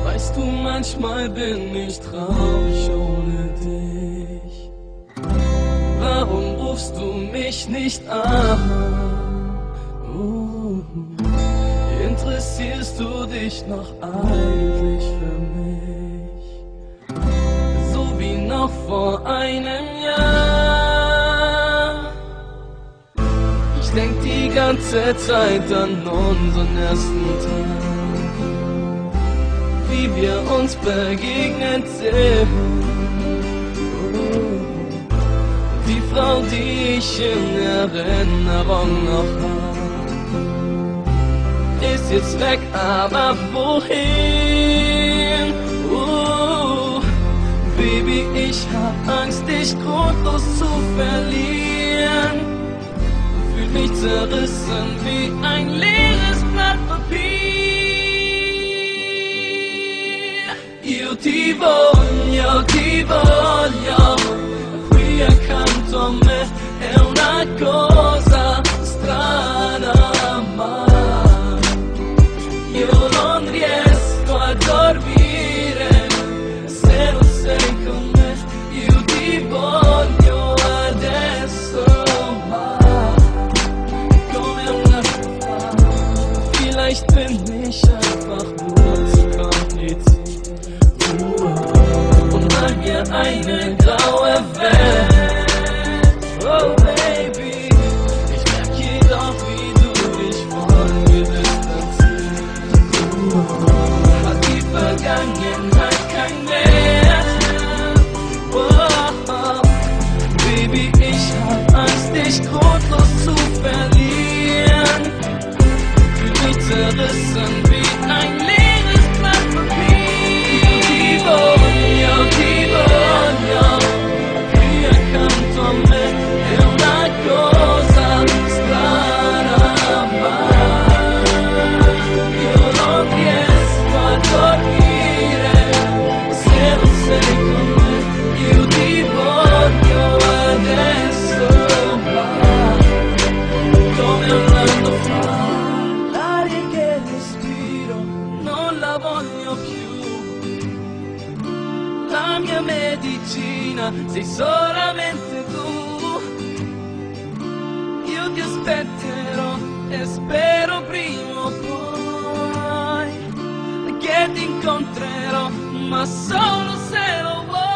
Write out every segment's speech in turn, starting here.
Weißt du, manchmal bin ich traurig ohne dich. Warum rufst du mich nicht an? Interessierst du dich noch eigentlich für mich? So wie noch vor einem Jahr. Ich denk die ganze Zeit an unseren ersten Tag, wie wir uns begegnet sind. Die Frau, die ich in Erinnerung noch hab, ist jetzt weg, aber wohin? Baby, ich hab Angst, dich grundlos zu verlieren. Fühl mich zerrissen wie ein leeres Blatt Papier. Io ti voglio, qui accanto a me è una cosa strana, ma io non riesco a dormire se non sei con me. Io ti voglio adesso, ma come una Frau. Vielleicht bin ich einfach nur zu kompliziert und mal mir eine graue Welt. Oh Baby, ich merk jedoch, wie du dich von mir distanzierst. Hat die Vergangenheit kein Wert? Oh, Baby, ich hab Angst, dich grundlos zu verlieren. Fühl mich zerrissen wie ein leeres Blatt Papier. Ti voglio, qui accanto a me è una cosa strana, ma io non riesco a dormire se non sei con me. Io ti voglio adesso, ma come un anno fa. L'aria che respiro non la voglio più. La mia medicina sei solamente tu. Io ti aspetterò e spero prima o poi che ti incontrerò, ma solo se lo vuoi.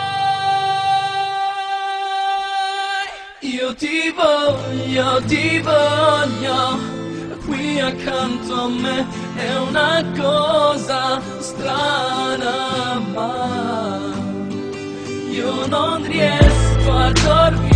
Io ti voglio, qui accanto a me è una cosa strana, ma io non riesco a dormire